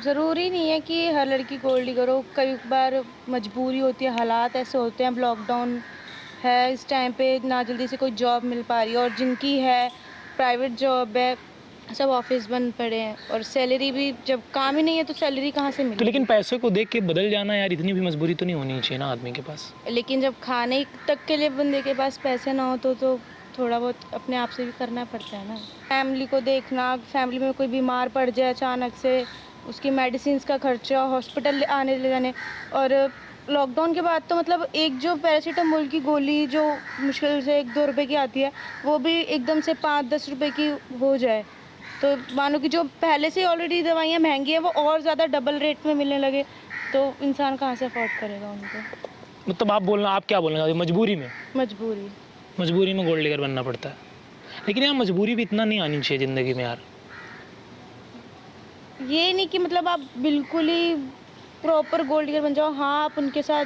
ज़रूरी नहीं है कि हर लड़की गोल्ड डिगर हो, कई बार मजबूरी होती है, हालात ऐसे होते हैं। अब लॉकडाउन है, इस टाइम पे ना जल्दी से कोई जॉब मिल पा रही है, और जिनकी है प्राइवेट जॉब है, सब ऑफिस बंद पड़े हैं, और सैलरी भी, जब काम ही नहीं है तो सैलरी कहाँ से तो लेकिन मिलेगी। पैसे को देख के बदल जाना यार, इतनी भी मजबूरी तो नहीं होनी चाहिए ना आदमी के पास। लेकिन जब खाने तक के लिए बंदे के पास पैसे ना हो तो थोड़ा बहुत अपने आप से भी करना पड़ता है ना। फैमिली को देखना, फैमिली में कोई बीमार पड़ जाए अचानक से, उसकी मेडिसिन का खर्चा, हॉस्पिटल आने ले जाने। और लॉकडाउन के बाद तो मतलब एक जो पैरासीटामोल की गोली जो मुश्किल से 1-2 रुपए की आती है, वो भी एकदम से 5-10 रुपए की हो जाए, तो मानो कि जो पहले से ऑलरेडी दवाइयाँ महंगी हैं वो और ज़्यादा डबल रेट में मिलने लगे, तो इंसान कहाँ से अफोर्ड करेगा उनको। मतलब आप क्या बोलना चाहते हो, मजबूरी में? मजबूरी। मजबूरी में गोल्ड डिगर बनना पड़ता है। लेकिन यार मजबूरी भी इतना नहीं आनी चाहिए ज़िंदगी में यार। ये नहीं कि मतलब आप बिल्कुल ही प्रॉपर गोल्ड डिगर बन जाओ। हाँ, आप उनके साथ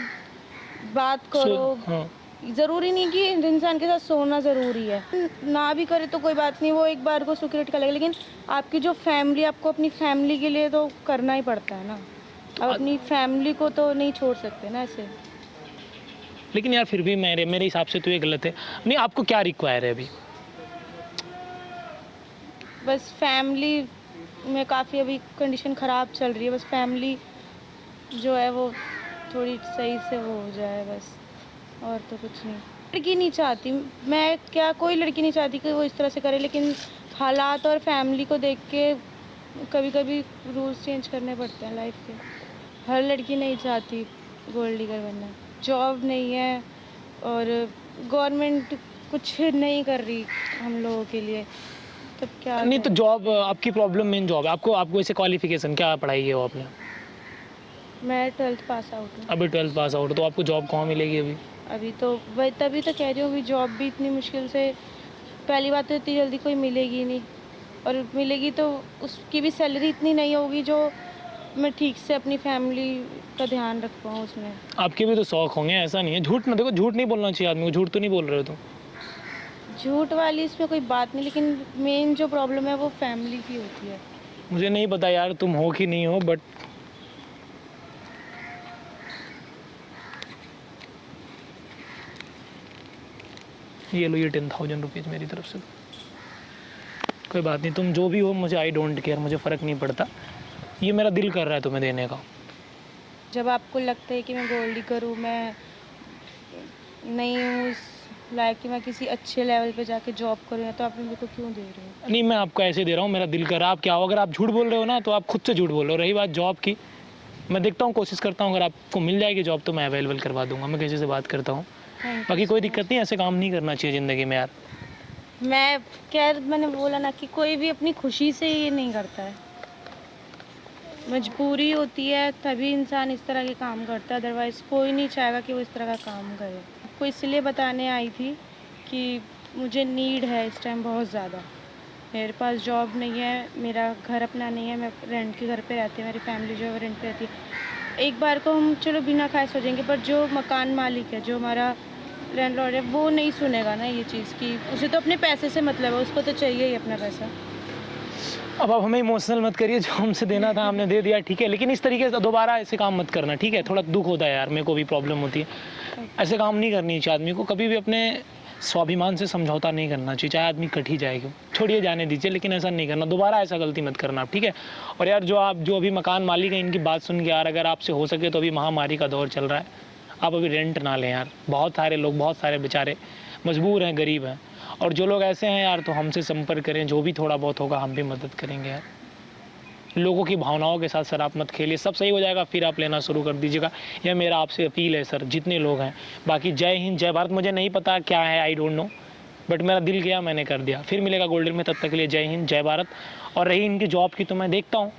बात करो। हाँ। ज़रूरी नहीं कि इंसान के साथ सोना ज़रूरी है। ना भी करे तो कोई बात नहीं, वो एक बार को सिक्योरिटी का लगेगा, लेकिन आपकी जो फैमिली, आपको अपनी फैमिली के लिए तो करना ही पड़ता है ना। अब अपनी फैमिली को तो नहीं छोड़ सकते ना ऐसे। लेकिन यार फिर भी मेरे हिसाब से तो ये गलत है। नहीं, आपको क्या रिक्वायर है अभी? बस फैमिली में काफ़ी अभी कंडीशन ख़राब चल रही है, बस फैमिली जो है वो थोड़ी सही से वो हो जाए बस, और तो कुछ नहीं। लड़की नहीं चाहती, मैं क्या, कोई लड़की नहीं चाहती कि वो इस तरह से करे, लेकिन हालात और फैमिली को देख के कभी कभी रूल्स चेंज करने पड़ते हैं लाइफ के। हर लड़की नहीं चाहती गोल्ड डिगर बनना। जॉब नहीं है, और गवर्नमेंट कुछ नहीं कर रही हम लोगों के लिए, तब क्या नहीं तो करें? जॉब, आपकी प्रॉब्लम मेन जॉब है। आपको ऐसे क्वालिफिकेशन क्या पढ़ाई है वो आपने? मैं 12th पास आउट हूँ। अभी 12th पास आउट, तो आपको जॉब कहाँ मिलेगी अभी? अभी तो वही, तभी तो कह रही हूँ, अभी जॉब भी इतनी मुश्किल से, पहली बात तो इतनी जल्दी कोई मिलेगी नहीं, और मिलेगी तो उसकी भी सैलरी इतनी नहीं होगी जो मैं ठीक से अपनी फैमिली का ध्यान रख पाऊँ उसमें। आपके भी तो शौक होंगे, ऐसा नहीं है। झूठ ना, देखो झूठ नहीं बोलना चाहिए आदमी को। झूठ तो नहीं बोल रहे हो तुम? झूठ वाली इसमें कोई बात नहीं, लेकिन मेन जो प्रॉब्लम है वो फैमिली की होती है। मुझे नहीं पता यार तुम हो कि नहीं हो, बट ये लो, ये 10,000 रुपीज़ मेरी तरफ से। कोई बात नहीं, तुम जो भी हो, मुझे आई डोंट केयर, मुझे फ़र्क नहीं पड़ता। ये मेरा दिल कर रहा है तुम्हें देने का। जब आपको लगता है कि मैं गोल्ड डिगर हूँ, मैं नहीं हूँ इस लायक कि मैं किसी अच्छे लेवल पे जाके जॉब करूँ, तो आप मेरे को क्यों दे रहे हो? नहीं, मैं आपको ऐसे दे रहा हूँ, मेरा दिल कर रहा है। आप क्या हो, अगर आप झूठ बोल रहे हो ना तो आप खुद से झूठ बोल रहे हो। रही बात जॉब की, मैं देखता हूँ, कोशिश करता हूँ, अगर आपको मिल जाएगी जॉब तो मैं अवेलेबल करवा दूंगा। मैं किसी से बात करता हूँ। बाकी कोई दिक्कत नहीं, ऐसे काम नहीं करना चाहिए ज़िंदगी में यार। मैंने बोला ना कि कोई भी अपनी खुशी से ये नहीं करता है, मजबूरी होती है तभी इंसान इस तरह के काम करता है, अदरवाइज़ कोई नहीं चाहेगा कि वो इस तरह का काम करे। आपको इसलिए बताने आई थी कि मुझे नीड है इस टाइम बहुत ज़्यादा। मेरे पास जॉब नहीं है, मेरा घर अपना नहीं है, मैं रेंट के घर पे रहती हूँ, मेरी फैमिली जो है रेंट पे रहती है। एक बार को हम चलो बिना खाए सो जाएंगे, पर जो मकान मालिक है, जो हमारा लैंडलॉर्ड है, वो नहीं सुनेगा ना ये चीज़ कि उसे तो अपने पैसे से मतलब है, उसको तो चाहिए ही अपना पैसा। अब आप हमें इमोशनल मत करिए, जो हमसे देना था हमने दे दिया, ठीक है। लेकिन इस तरीके से दोबारा ऐसे काम मत करना, ठीक है। थोड़ा दुख होता है यार, मेरे को भी प्रॉब्लम होती है। ऐसे काम नहीं करनी चाहिए आदमी को। कभी भी अपने स्वाभिमान से समझौता नहीं करना चाहिए, चाहे आदमी कट ही जाए क्यों। छोड़िए, जाने दीजिए, लेकिन ऐसा नहीं करना दोबारा। ऐसा गलती मत करना आप, ठीक है। और यार जो अभी मकान मालिक है, इनकी बात सुन के यार, अगर आपसे हो सके तो अभी महामारी का दौर चल रहा है, आप अभी रेंट ना लें यार। बहुत सारे लोग, बहुत सारे बेचारे मजबूर हैं, गरीब हैं। और जो लोग ऐसे हैं यार, तो हमसे संपर्क करें, जो भी थोड़ा बहुत होगा हम भी मदद करेंगे यार। लोगों की भावनाओं के साथ सर आप मत खेलिए, सब सही हो जाएगा, फिर आप लेना शुरू कर दीजिएगा। यह मेरा आपसे अपील है सर, जितने लोग हैं। बाकी जय हिंद, जय भारत। मुझे नहीं पता क्या है, आई डोंट नो, बट मेरा दिल गया, मैंने कर दिया। फिर मिलेगा गोल्डन में, तब तक के लिए जय हिंद, जय भारत। और रही इनकी जॉब की, तो मैं देखता हूँ